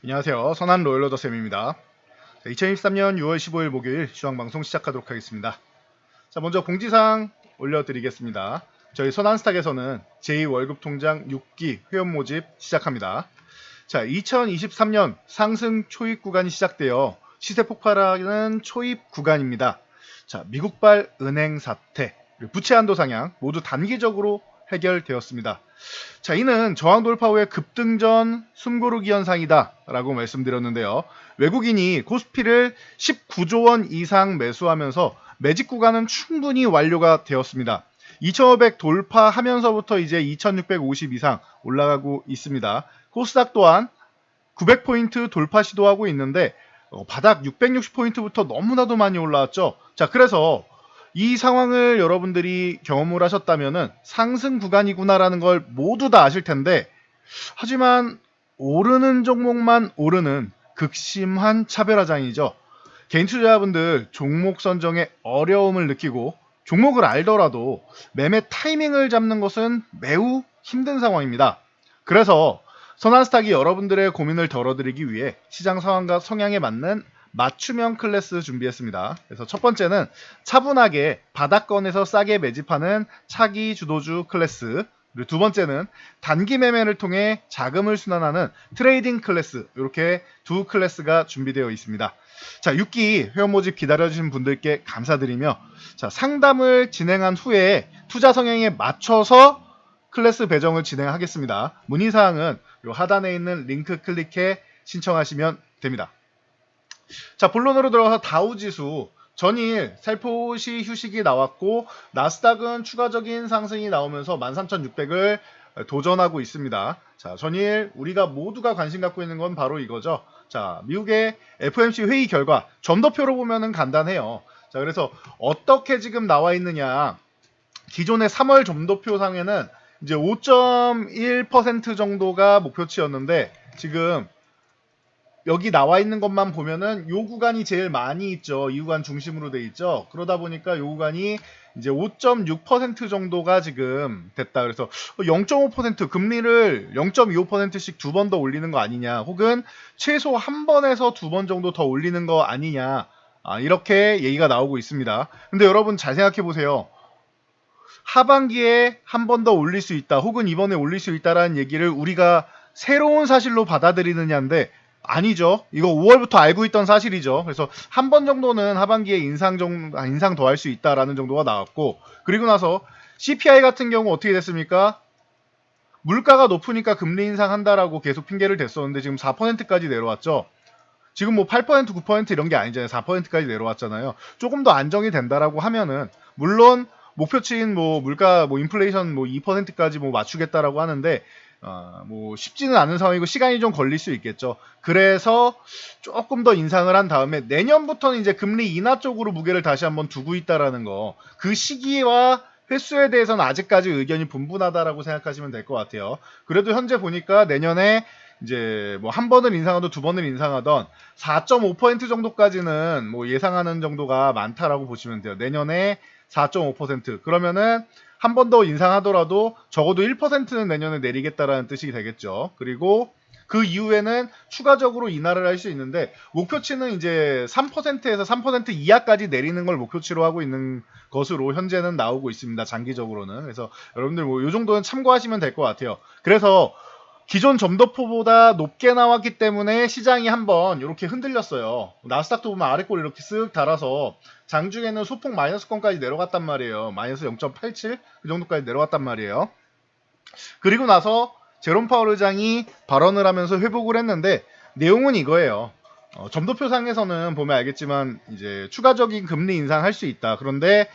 안녕하세요. 선한 로열러더 쌤입니다. 2023년 6월 15일 목요일 시황방송 시작하도록 하겠습니다. 자, 먼저 공지사항 올려드리겠습니다. 저희 선한스탁에서는 제2월급 통장 6기 회원 모집 시작합니다. 자, 2023년 상승 초입 구간이 시작되어 시세 폭발하는 초입 구간입니다. 자, 미국발 은행 사태, 그리고 부채 한도 상향 모두 단기적으로 해결되었습니다. 자, 이는 저항 돌파 후에 급등전 숨고르기 현상이다 라고 말씀드렸는데요. 외국인이 코스피를 19조 원 이상 매수하면서 매집 구간은 충분히 완료가 되었습니다. 2500 돌파하면서부터 이제 2650 이상 올라가고 있습니다. 코스닥 또한 900포인트 돌파 시도하고 있는데 바닥 660포인트부터 너무나도 많이 올라왔죠. 자, 그래서 이 상황을 여러분들이 경험을 하셨다면은 상승 구간이구나라는 걸 모두 다 아실 텐데, 하지만 오르는 종목만 오르는 극심한 차별화장이죠. 개인 투자자분들 종목 선정에 어려움을 느끼고 종목을 알더라도 매매 타이밍을 잡는 것은 매우 힘든 상황입니다. 그래서 선한스탁이 여러분들의 고민을 덜어드리기 위해 시장 상황과 성향에 맞는 맞춤형 클래스 준비했습니다. 그래서 첫 번째는 차분하게 바닥권에서 싸게 매집하는 차기 주도주 클래스, 그리고 두 번째는 단기 매매를 통해 자금을 순환하는 트레이딩 클래스, 이렇게 두 클래스가 준비되어 있습니다. 자, 6기 회원 모집 기다려주신 분들께 감사드리며, 자, 상담을 진행한 후에 투자 성향에 맞춰서 클래스 배정을 진행하겠습니다. 문의사항은 요 하단에 있는 링크 클릭해 신청하시면 됩니다. 자, 본론으로 들어가서 다우지수 전일 살포시 휴식이 나왔고 나스닥은 추가적인 상승이 나오면서 13,600을 도전하고 있습니다. 자, 전일 우리가 모두가 관심 갖고 있는 건 바로 이거죠. 자, 미국의 FOMC 회의 결과 점도표로 보면은 간단해요. 자, 그래서 어떻게 지금 나와 있느냐. 기존의 3월 점도표상에는 이제 5.1% 정도가 목표치였는데 지금 여기 나와 있는 것만 보면은 요 구간이 제일 많이 있죠. 이 구간 중심으로 돼 있죠. 그러다 보니까 요 구간이 이제 5.6% 정도가 지금 됐다. 그래서 0.5% 금리를 0.25%씩 두 번 더 올리는 거 아니냐, 혹은 최소 한 번에서 두 번 정도 더 올리는 거 아니냐, 이렇게 얘기가 나오고 있습니다. 근데 여러분 잘 생각해 보세요. 하반기에 한 번 더 올릴 수 있다, 혹은 이번에 올릴 수 있다라는 얘기를 우리가 새로운 사실로 받아들이느냐인데, 아니죠. 이거 5월부터 알고 있던 사실이죠. 그래서 한 번 정도는 하반기에 인상 더 할 수 있다라는 정도가 나왔고, 그리고 나서 CPI 같은 경우 어떻게 됐습니까? 물가가 높으니까 금리 인상한다라고 계속 핑계를 댔었는데 지금 4%까지 내려왔죠. 지금 뭐 8%, 9% 이런 게 아니잖아요. 4%까지 내려왔잖아요. 조금 더 안정이 된다라고 하면은, 물론 목표치인 뭐 물가 뭐 인플레이션 뭐 2%까지 뭐 맞추겠다라고 하는데 뭐 쉽지는 않은 상황이고 시간이 좀 걸릴 수 있겠죠. 그래서 조금 더 인상을 한 다음에 내년부터는 이제 금리 인하 쪽으로 무게를 다시 한번 두고 있다라는 거. 그 시기와 횟수에 대해서는 아직까지 의견이 분분하다라고 생각하시면 될 것 같아요. 그래도 현재 보니까 내년에 이제 뭐 한 번을 인상하든 두 번을 인상하던 4.5% 정도까지는 뭐 예상하는 정도가 많다라고 보시면 돼요. 내년에 4.5%. 그러면은 한 번 더 인상하더라도 적어도 1%는 내년에 내리겠다라는 뜻이 되겠죠. 그리고 그 이후에는 추가적으로 인하를 할 수 있는데, 목표치는 이제 3%에서 3% 이하까지 내리는 걸 목표치로 하고 있는 것으로 현재는 나오고 있습니다. 장기적으로는. 그래서 여러분들 뭐 이 정도는 참고하시면 될 것 같아요. 그래서 기존 점도표보다 높게 나왔기 때문에 시장이 한번 이렇게 흔들렸어요. 나스닥도 보면 아래 꼴 이렇게 쓱 달아서 장중에는 소폭 마이너스권까지 내려갔단 말이에요. 마이너스 0.87 그 정도까지 내려갔단 말이에요. 그리고 나서 제롬 파월 의장이 발언을 하면서 회복을 했는데, 내용은 이거예요. 점도표상에서는 보면 알겠지만 이제 추가적인 금리 인상할 수 있다. 그런데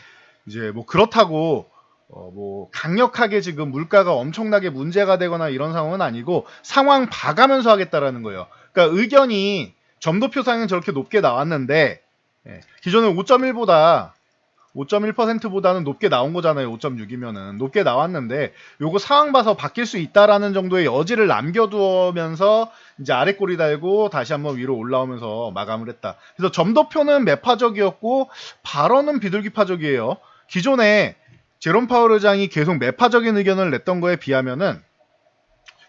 이제 뭐 그렇다고 뭐 강력하게 지금 물가가 엄청나게 문제가 되거나 이런 상황은 아니고 상황 봐가면서 하겠다라는 거예요. 그러니까 의견이 점도표상은 저렇게 높게 나왔는데, 기존에 5.1보다는 높게 나온 거잖아요. 5.6이면은 높게 나왔는데 요거 상황 봐서 바뀔 수 있다라는 정도의 여지를 남겨두면서 이제 아래 꼬리 달고 다시 한번 위로 올라오면서 마감을 했다. 그래서 점도표는 매파적이었고 발언은 비둘기파적이에요. 기존에 제롬 파월 의장이 계속 매파적인 의견을 냈던 거에 비하면은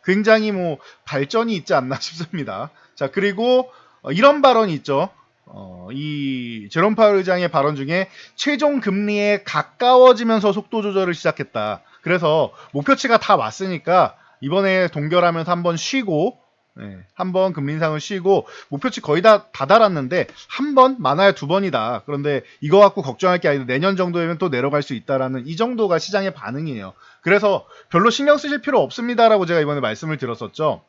굉장히 뭐 발전이 있지 않나 싶습니다. 자, 그리고 이런 발언이 있죠. 이 제롬 파월 의장의 발언 중에 최종 금리에 가까워지면서 속도 조절을 시작했다. 그래서 목표치가 다 왔으니까 이번에 동결하면서 한번 쉬고, 한번 금리 인상을 쉬고, 목표치 거의 다 달았는데 한 번, 많아야 두 번이다. 그런데 이거 갖고 걱정할 게 아니라 내년 정도면 또 내려갈 수 있다라는 이 정도가 시장의 반응이에요. 그래서 별로 신경 쓰실 필요 없습니다라고 제가 이번에 말씀을 드렸었죠.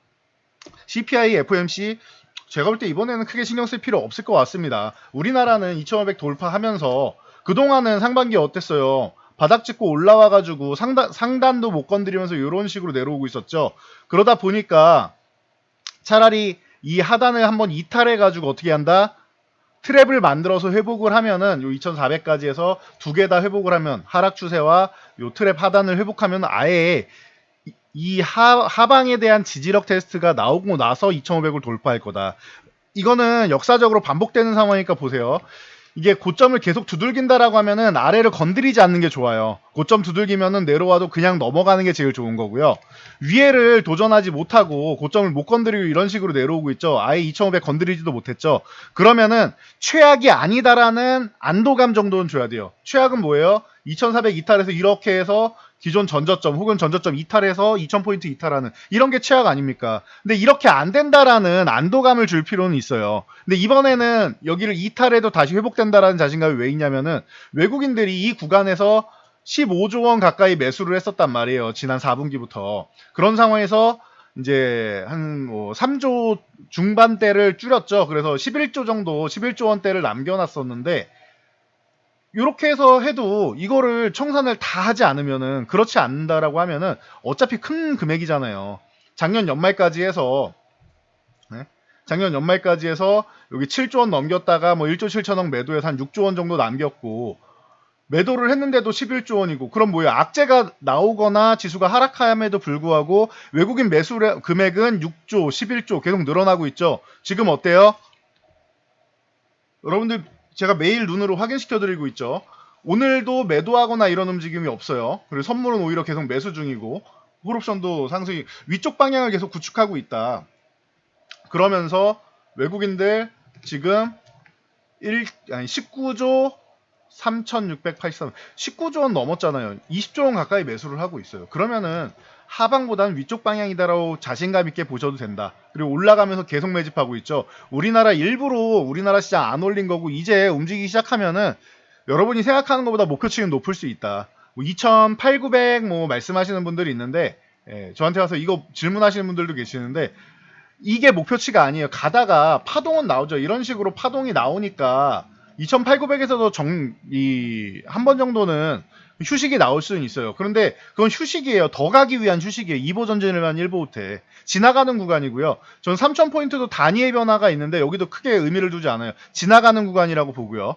CPI, FOMC 제가 볼 때 이번에는 크게 신경 쓸 필요 없을 것 같습니다. 우리나라는 2,500 돌파하면서 그동안은 상반기 어땠어요? 바닥 찍고 올라와가지고 상단도 못 건드리면서 이런 식으로 내려오고 있었죠. 그러다 보니까 차라리 이 하단을 한번 이탈해가지고 어떻게 한다? 트랩을 만들어서 회복을 하면은 요 2,400까지 해서 두 개 다 회복을 하면 하락 추세와 요 트랩 하단을 회복하면 아예 이 하방에 대한 지지력 테스트가 나오고 나서 2,500을 돌파할 거다. 이거는 역사적으로 반복되는 상황이니까 보세요. 이게 고점을 계속 두들긴다라고 하면은 아래를 건드리지 않는 게 좋아요. 고점 두들기면은 내려와도 그냥 넘어가는 게 제일 좋은 거고요. 위에를 도전하지 못하고 고점을 못 건드리고 이런 식으로 내려오고 있죠. 아예 2,500 건드리지도 못했죠. 그러면은 최악이 아니다라는 안도감 정도는 줘야 돼요. 최악은 뭐예요? 2,400 이탈해서 이렇게 해서 기존 전저점 혹은 전저점 이탈해서 2,000포인트 이탈하는 이런 게 최악 아닙니까? 근데 이렇게 안 된다라는 안도감을 줄 필요는 있어요. 근데 이번에는 여기를 이탈해도 다시 회복된다라는 자신감이 왜 있냐면은 외국인들이 이 구간에서 15조 원 가까이 매수를 했었단 말이에요. 지난 4분기부터. 그런 상황에서 이제 한 뭐 3조 중반대를 줄였죠. 그래서 11조 정도, 11조 원대를 남겨놨었는데 이렇게 해서 해도 이거를 청산을 다 하지 않으면은 그렇지 않는다라고 하면은 어차피 큰 금액이잖아요. 작년 연말까지 해서 작년 연말까지 해서 여기 7조 원 넘겼다가 뭐 1조 7천억 매도해서 한 6조 원 정도 남겼고 매도를 했는데도 11조 원이고 그럼 뭐예요? 악재가 나오거나 지수가 하락함에도 불구하고 외국인 매수 금액은 6조, 11조 계속 늘어나고 있죠. 지금 어때요? 여러분들 제가 매일 눈으로 확인시켜 드리고 있죠. 오늘도 매도하거나 이런 움직임이 없어요. 그리고 선물은 오히려 계속 매수 중이고 홀옵션도 상승이 위쪽 방향을 계속 구축하고 있다. 그러면서 외국인들 지금 19조 3,683 19조 원 넘었잖아요. 20조 원 가까이 매수를 하고 있어요. 그러면은 하방보다는 위쪽 방향이다라고 자신감 있게 보셔도 된다. 그리고 올라가면서 계속 매집하고 있죠. 우리나라 일부러 우리나라 시장 안 올린 거고 이제 움직이기 시작하면은 여러분이 생각하는 것보다 목표치는 높을 수 있다. 뭐 2,800, 900 뭐 말씀하시는 분들이 있는데 저한테 와서 이거 질문하시는 분들도 계시는데 이게 목표치가 아니에요. 가다가 파동은 나오죠. 이런 식으로 파동이 나오니까 2,800에서도 한 번 정도는 휴식이 나올 수는 있어요. 그런데 그건 휴식이에요. 더 가기 위한 휴식이에요. 2보 전진을 한 1보 후퇴. 지나가는 구간이고요. 전 3,000포인트도 단위의 변화가 있는데 여기도 크게 의미를 두지 않아요. 지나가는 구간이라고 보고요.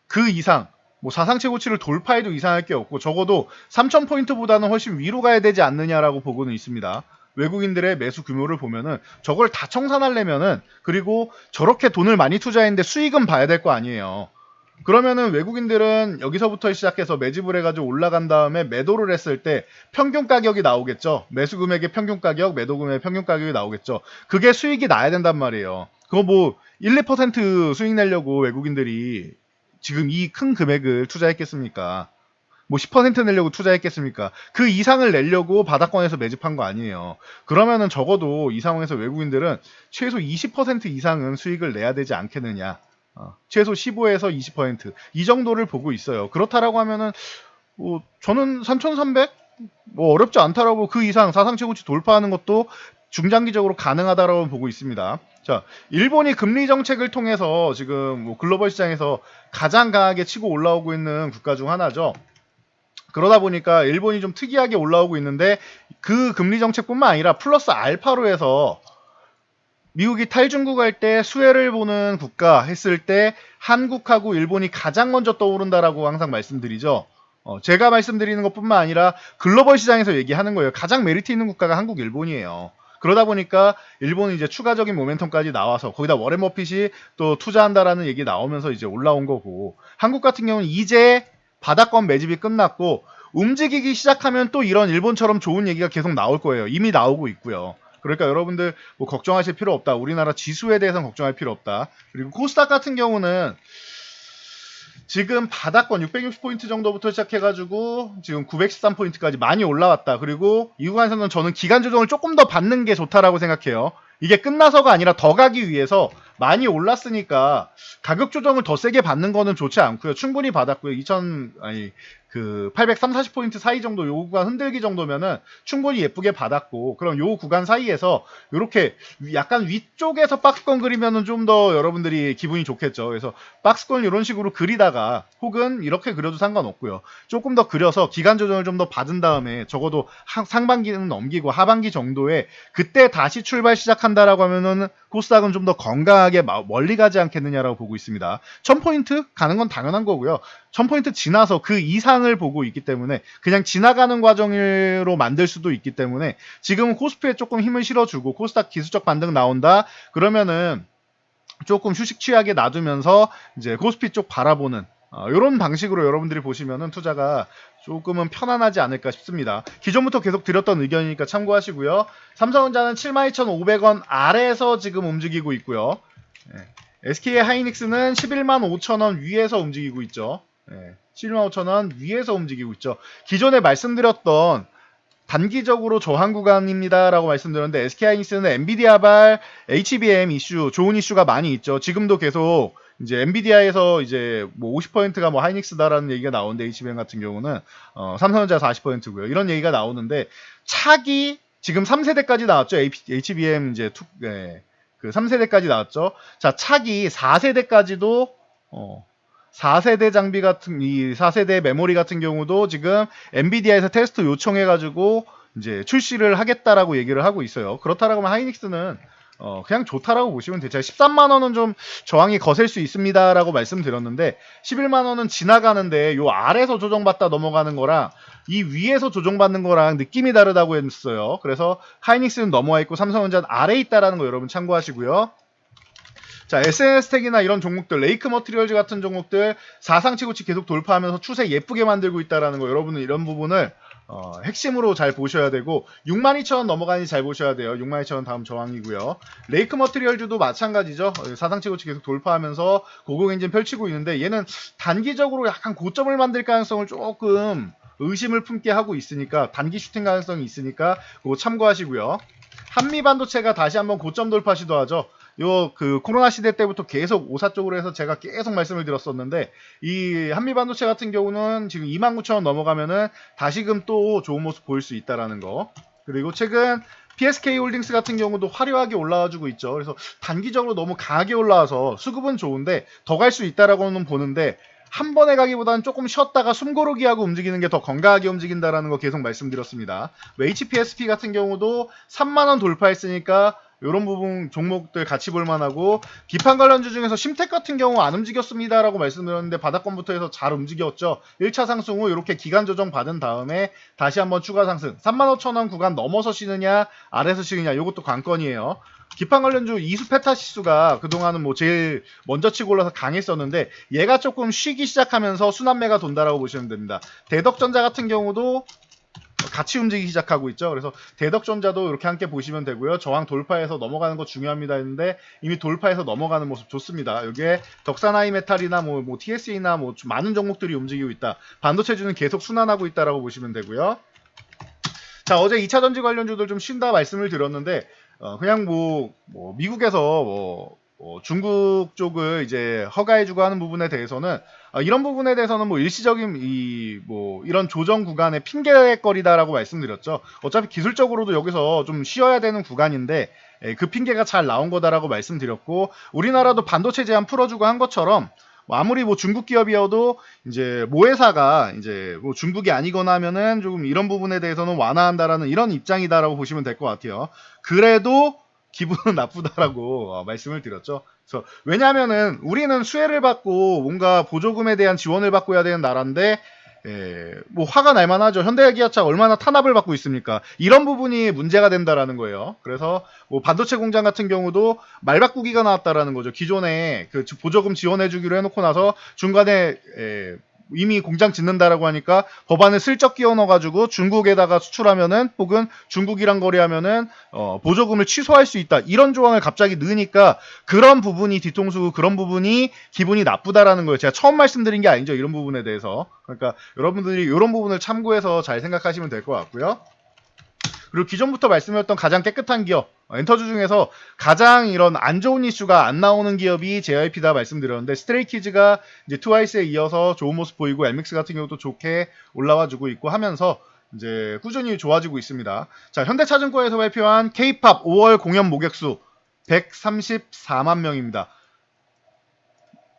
그 이상 뭐 사상 최고치를 돌파해도 이상할 게 없고 적어도 3,000포인트보다는 훨씬 위로 가야 되지 않느냐라고 보고는 있습니다. 외국인들의 매수 규모를 보면은 저걸 다 청산하려면은 그리고 저렇게 돈을 많이 투자했는데 수익은 봐야 될 거 아니에요. 그러면은 외국인들은 여기서부터 시작해서 매집을 해가지고 올라간 다음에 매도를 했을 때 평균 가격이 나오겠죠. 매수 금액의 평균 가격, 매도 금액의 평균 가격이 나오겠죠. 그게 수익이 나야 된단 말이에요. 그거 뭐 1, 2% 수익 내려고 외국인들이 지금 이 큰 금액을 투자했겠습니까? 뭐 10% 내려고 투자했겠습니까? 그 이상을 내려고 바닥권에서 매집한 거 아니에요. 그러면은 적어도 이 상황에서 외국인들은 최소 20% 이상은 수익을 내야 되지 않겠느냐. 최소 15에서 20%이 정도를 보고 있어요. 그렇다라고 하면은 뭐 저는 3,300? 뭐 어렵지 않다라고 그 이상 사상 최고치 돌파하는 것도 중장기적으로 가능하다라고 보고 있습니다. 자, 일본이 금리 정책을 통해서 지금 뭐 글로벌 시장에서 가장 강하게 치고 올라오고 있는 국가 중 하나죠. 그러다 보니까 일본이 좀 특이하게 올라오고 있는데 그 금리 정책뿐만 아니라 플러스 알파로 해서 미국이 탈중국할 때 수혜를 보는 국가 했을 때 한국하고 일본이 가장 먼저 떠오른다라고 항상 말씀드리죠. 제가 말씀드리는 것뿐만 아니라 글로벌 시장에서 얘기하는 거예요. 가장 메리트 있는 국가가 한국, 일본이에요. 그러다 보니까 일본이 이제 추가적인 모멘텀까지 나와서 거기다 워렌 버핏이 또 투자한다라는 얘기 나오면서 이제 올라온 거고 한국 같은 경우는 이제 바닥권 매집이 끝났고 움직이기 시작하면 또 이런 일본처럼 좋은 얘기가 계속 나올 거예요. 이미 나오고 있고요. 그러니까 여러분들 뭐 걱정하실 필요 없다. 우리나라 지수에 대해서는 걱정할 필요 없다. 그리고 코스닥 같은 경우는 지금 바닥권 660포인트 정도부터 시작해가지고 지금 913포인트까지 많이 올라왔다. 그리고 이 구간에서는 저는 기간 조정을 조금 더 받는 게 좋다라고 생각해요. 이게 끝나서가 아니라 더 가기 위해서 많이 올랐으니까 가격 조정을 더 세게 받는 거는 좋지 않고요. 충분히 받았고요. 830, 40포인트 사이 정도 요 구간 흔들기 정도면은 충분히 예쁘게 받았고, 그럼 요 구간 사이에서 요렇게 약간 위쪽에서 박스권 그리면은 좀 더 여러분들이 기분이 좋겠죠. 그래서 박스권 이런 식으로 그리다가 혹은 이렇게 그려도 상관없고요. 조금 더 그려서 기간 조정을 좀 더 받은 다음에 적어도 상반기는 넘기고 하반기 정도에 그때 다시 출발 시작한다라고 하면은 코스닥은 좀 더 건강하게 멀리 가지 않겠느냐라고 보고 있습니다. 1000포인트 가는 건 당연한 거고요. 1000포인트 지나서 그 이상을 보고 있기 때문에 그냥 지나가는 과정으로 만들 수도 있기 때문에 지금은 코스피에 조금 힘을 실어주고 코스닥 기술적 반등 나온다 그러면은 조금 휴식 취하게 놔두면서 이제 코스피 쪽 바라보는 이런 방식으로 여러분들이 보시면은 투자가 조금은 편안하지 않을까 싶습니다. 기존부터 계속 드렸던 의견이니까 참고하시고요. 삼성전자는 72,500원 아래에서 지금 움직이고 있고요. SK 하이닉스는 11만 5천원 위에서 움직이고 있죠. 11만 5천원 위에서 움직이고 있죠. 기존에 말씀드렸던 단기적으로 저항 구간입니다 라고 말씀드렸는데 SK하이닉스는 엔비디아발 HBM 이슈 좋은 이슈가 많이 있죠. 지금도 계속 이제 엔비디아에서 이제 뭐 50%가 뭐 하이닉스다라는 얘기가 나오는데 HBM 같은 경우는 삼성전자 40%고요. 이런 얘기가 나오는데 차기 지금 3세대까지 나왔죠. HBM 이제 그 3세대까지 나왔죠. 자, 차기 4세대까지도 4세대 장비 같은 이 4세대 메모리 같은 경우도 지금 엔비디아에서 테스트 요청해가지고 이제 출시를 하겠다라고 얘기를 하고 있어요. 그렇다라고 하면 하이닉스는 그냥 좋다라고 보시면 되죠. 13만 원은 좀 저항이 거셀 수 있습니다라고 말씀드렸는데 11만 원은 지나가는데 요 아래에서 조정받다 넘어가는 거랑 이 위에서 조정받는 거랑 느낌이 다르다고 했어요. 그래서 하이닉스는 넘어와 있고 삼성전자는 아래에 있다라는 거 여러분 참고하시고요. 자, SNS텍이나 이런 종목들, 레이크 머티리얼즈 같은 종목들 사상치고치 계속 돌파하면서 추세 예쁘게 만들고 있다라는 거 여러분은 이런 부분을 핵심으로 잘 보셔야 되고 62,000원 넘어가니 잘 보셔야 돼요. 62,000원 다음 저항이고요. 레이크 머티리얼즈도 마찬가지죠. 사상치고치 계속 돌파하면서 고공행진 펼치고 있는데 얘는 단기적으로 약간 고점을 만들 가능성을 조금 의심을 품게 하고 있으니까 단기 슈팅 가능성이 있으니까 그거 참고하시고요. 한미반도체가 다시 한번 고점 돌파 시도하죠. 그 코로나 시대 때부터 계속 오사 쪽으로 해서 제가 계속 말씀을 드렸었는데 이 한미반도체 같은 경우는 지금 29,000원 넘어가면은 다시금 또 좋은 모습 보일 수 있다라는 거. 그리고 최근 PSK 홀딩스 같은 경우도 화려하게 올라와주고 있죠. 그래서 단기적으로 너무 강하게 올라와서 수급은 좋은데 더 갈 수 있다라고는 보는데 한 번에 가기보다는 조금 쉬었다가 숨고르기 하고 움직이는 게 더 건강하게 움직인다라는 거 계속 말씀드렸습니다. HPSP 같은 경우도 3만원 돌파했으니까 이런 부분 종목들 같이 볼만하고 비판 관련주 중에서 심텍 같은 경우 안 움직였습니다라고 말씀드렸는데 바닥권부터 해서 잘 움직였죠. 1차 상승 후 이렇게 기간 조정 받은 다음에 다시 한번 추가 상승 35,000원 구간 넘어서 쉬느냐 아래서 쉬느냐 이것도 관건이에요. 기판 관련주 이수 페타 지수가 그동안은 뭐 제일 먼저 치고 올라서 강했었는데 얘가 조금 쉬기 시작하면서 순환매가 돈다라고 보시면 됩니다. 대덕전자 같은 경우도 같이 움직이기 시작하고 있죠. 그래서 대덕전자도 이렇게 함께 보시면 되고요. 저항 돌파해서 넘어가는 거 중요합니다 했는데 이미 돌파해서 넘어가는 모습 좋습니다. 여기에 덕산하이메탈이나 뭐 TSE나 뭐 많은 종목들이 움직이고 있다. 반도체주는 계속 순환하고 있다라고 보시면 되고요. 자, 어제 2차 전지 관련주들 좀 쉰다 말씀을 드렸는데 그냥 미국에서 중국 쪽을 이제 허가해주고 하는 부분에 대해서는 이런 부분에 대해서는 뭐 일시적인 이런 조정 구간의 핑계거리다라고 말씀드렸죠. 어차피 기술적으로도 여기서 좀 쉬어야 되는 구간인데 그 핑계가 잘 나온 거다라고 말씀드렸고 우리나라도 반도체 제한 풀어주고 한 것처럼 아무리 중국 기업이어도 이제 모회사가 이제 중국이 아니거나 하면은 조금 이런 부분에 대해서는 완화한다라는 이런 입장이다라고 보시면 될 것 같아요. 그래도 기분은 나쁘다라고 말씀을 드렸죠. 그래서 왜냐하면은 우리는 수혜를 받고 뭔가 보조금에 대한 지원을 받고 해야 되는 나라인데 화가 날 만하죠. 현대기아차 얼마나 탄압을 받고 있습니까? 이런 부분이 문제가 된다라는 거예요. 그래서 반도체 공장 같은 경우도 말바꾸기가 나왔다라는 거죠. 기존에 그 보조금 지원해주기로 해놓고 나서 중간에 이미 공장 짓는다라고 하니까 법안을 슬쩍 끼워 넣어가지고 중국에다가 수출하면은 혹은 중국이랑 거래하면은 보조금을 취소할 수 있다 이런 조항을 갑자기 넣으니까 그런 부분이 뒤통수 그런 부분이 기분이 나쁘다라는 거예요. 제가 처음 말씀드린 게 아니죠. 이런 부분에 대해서. 그러니까 여러분들이 이런 부분을 참고해서 잘 생각하시면 될 것 같고요. 그리고 기존부터 말씀드렸던 가장 깨끗한 기업 엔터주 중에서 가장 이런 안 좋은 이슈가 안 나오는 기업이 JYP다 말씀드렸는데 스트레이키즈가 이제 트와이스에 이어서 좋은 모습 보이고 엘믹스 같은 경우도 좋게 올라와주고 있고 하면서 이제 꾸준히 좋아지고 있습니다. 자, 현대차증권에서 발표한 K-팝 5월 공연 모객수 134만 명입니다.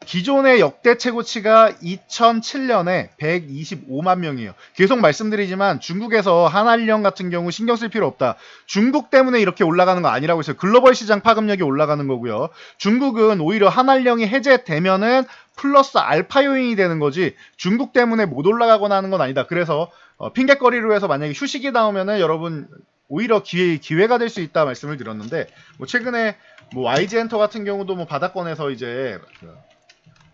기존의 역대 최고치가 2007년에 125만 명이에요. 계속 말씀드리지만 중국에서 한알령 같은 경우 신경 쓸 필요 없다. 중국 때문에 이렇게 올라가는 거 아니라고 했어요. 글로벌 시장 파급력이 올라가는 거고요. 중국은 오히려 한알령이 해제되면은 플러스 알파 요인이 되는 거지 중국 때문에 못 올라가거나 하는 건 아니다. 그래서 핑계거리로 해서 만약에 휴식이 나오면은 여러분 오히려 기회가 될 수 있다 말씀을 드렸는데 뭐 최근에 뭐 YG 엔터 같은 경우도 뭐 바닥권에서 이제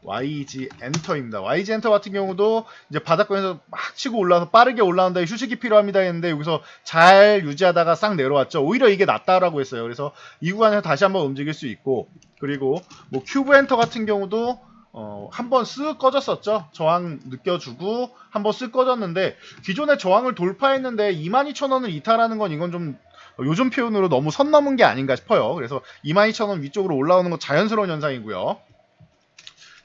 YG 엔터입니다. YG 엔터 같은 경우도 이제 바닥권에서 막 치고 올라와서 빠르게 올라온다 휴식이 필요합니다 했는데 여기서 잘 유지하다가 싹 내려왔죠. 오히려 이게 낫다라고 했어요. 그래서 이 구간에서 다시 한번 움직일 수 있고 그리고 뭐 큐브 엔터 같은 경우도 한번 쓱 꺼졌었죠. 저항 느껴주고 한번 쓱 꺼졌는데 기존의 저항을 돌파했는데 22,000원을 이탈하는 건 이건 좀 요즘 표현으로 너무 선 넘은 게 아닌가 싶어요. 그래서 22,000원 위쪽으로 올라오는 건 자연스러운 현상이고요.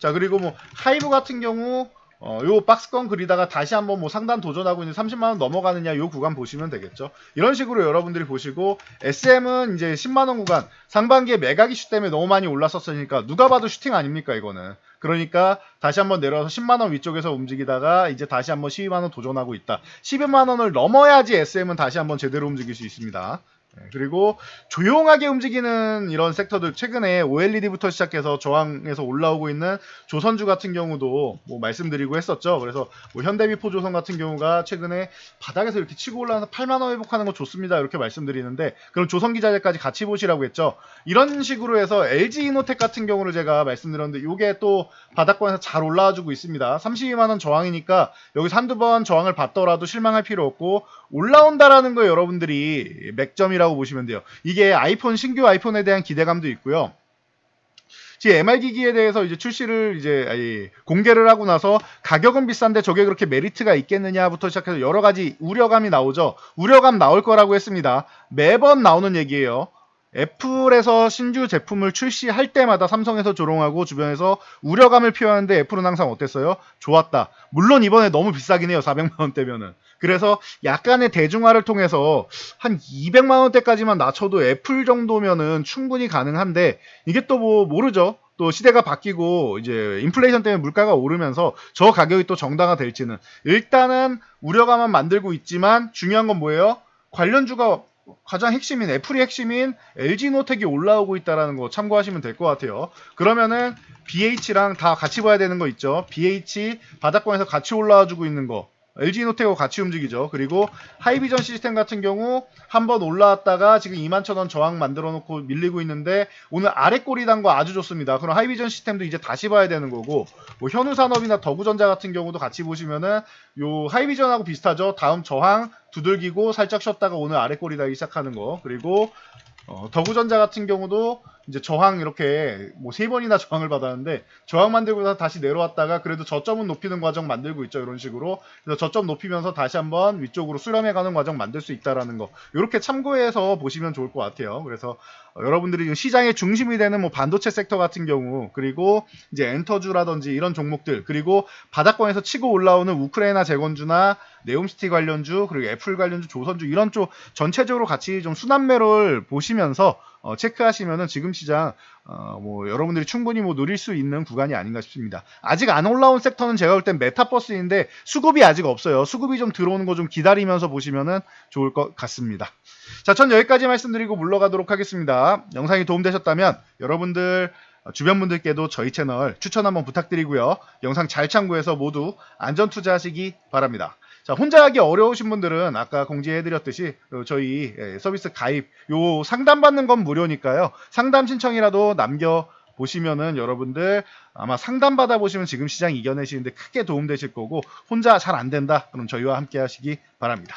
자, 그리고 뭐 하이브 같은 경우 요 박스권 그리다가 다시 한번 뭐 상단 도전하고 있는 30만원 넘어가느냐 요 구간 보시면 되겠죠. 이런 식으로 여러분들이 보시고 SM은 이제 10만원 구간 상반기에 매각 이슈 때문에 너무 많이 올랐었으니까 누가 봐도 슈팅 아닙니까 이거는. 그러니까 다시 한번 내려와서 10만원 위쪽에서 움직이다가 이제 다시 한번 12만원 도전하고 있다. 12만원을 넘어야지 SM은 다시 한번 제대로 움직일 수 있습니다. 그리고 조용하게 움직이는 이런 섹터들 최근에 OLED부터 시작해서 저항에서 올라오고 있는 조선주 같은 경우도 뭐 말씀드리고 했었죠. 그래서 뭐 현대비포조선 같은 경우가 최근에 바닥에서 이렇게 치고 올라와서 8만원 회복하는 거 좋습니다. 이렇게 말씀드리는데 그럼 조선기자재까지 같이 보시라고 했죠. 이런 식으로 해서 LG이노텍 같은 경우를 제가 말씀드렸는데 이게 또 바닥권에서 잘 올라와주고 있습니다. 32만원 저항이니까 여기서 한두 번 저항을 받더라도 실망할 필요 없고 올라온다라는 거 여러분들이 맥점이라고 보시면 돼요. 이게 신규 아이폰에 대한 기대감도 있고요. 지금 MR기기에 대해서 이제 출시를 공개를 하고 나서 가격은 비싼데 저게 그렇게 메리트가 있겠느냐부터 시작해서 여러 가지 우려감이 나오죠. 우려감 나올 거라고 했습니다. 매번 나오는 얘기예요. 애플에서 신규 제품을 출시할 때마다 삼성에서 조롱하고 주변에서 우려감을 표하는데 애플은 항상 어땠어요? 좋았다. 물론 이번에 너무 비싸긴 해요. 400만원대면은. 그래서 약간의 대중화를 통해서 한 200만원대까지만 낮춰도 애플 정도면은 충분히 가능한데 이게 또 뭐 모르죠. 또 시대가 바뀌고 이제 인플레이션 때문에 물가가 오르면서 저 가격이 또 정당화 될지는 일단은 우려감만 만들고 있지만 중요한 건 뭐예요? 관련주가 가장 핵심인 애플이 핵심인 LG노텍이 올라오고 있다는 거 참고하시면 될 것 같아요. 그러면은 BH랑 다 같이 봐야 되는 거 있죠. BH 바닥권에서 같이 올라와주고 있는 거 LG노텍하고 같이 움직이죠. 그리고 하이비전 시스템 같은 경우 한번 올라왔다가 지금 21,000원 저항 만들어 놓고 밀리고 있는데 오늘 아래 꼬리 단 거 아주 좋습니다. 그럼 하이비전 시스템도 이제 다시 봐야 되는 거고 뭐 현우산업이나 더구전자 같은 경우도 같이 보시면은 요 하이비전하고 비슷하죠. 다음 저항 두들기고 살짝 쉬었다가 오늘 아래 꼬리 달기 시작하는 거. 그리고 더구전자 같은 경우도 이제 저항 이렇게 뭐 3번이나 저항을 받았는데 저항 만들고 나서 다시 내려왔다가 그래도 저점은 높이는 과정 만들고 있죠. 이런 식으로. 그래서 저점 높이면서 다시 한번 위쪽으로 수렴해가는 과정 만들 수 있다라는 거. 이렇게 참고해서 보시면 좋을 것 같아요. 그래서 여러분들이 지금 시장의 중심이 되는 뭐 반도체 sek터 같은 경우 그리고 이제 엔터주라든지 이런 종목들 그리고 바닥권에서 치고 올라오는 우크라이나 재건주나 네옴시티 관련주 그리고 애플 관련주 조선주 이런 쪽 전체적으로 같이 좀 순환매를 보시면서 체크하시면은 지금 시장 뭐 여러분들이 충분히 뭐 누릴 수 있는 구간이 아닌가 싶습니다. 아직 안 올라온 섹터는 제가 볼 땐 메타버스인데 수급이 아직 없어요. 수급이 좀 들어오는 거 좀 기다리면서 보시면은 좋을 것 같습니다. 자, 전 여기까지 말씀드리고 물러가도록 하겠습니다. 영상이 도움되셨다면 여러분들 주변 분들께도 저희 채널 추천 한번 부탁드리고요. 영상 잘 참고해서 모두 안전 투자하시기 바랍니다. 자, 혼자 하기 어려우신 분들은 아까 공지해드렸듯이 저희 서비스 가입 요 상담 받는 건 무료니까요. 상담 신청이라도 남겨 보시면은 여러분들 아마 상담 받아보시면 지금 시장 이겨내시는데 크게 도움되실 거고 혼자 잘 안 된다? 그럼 저희와 함께 하시기 바랍니다.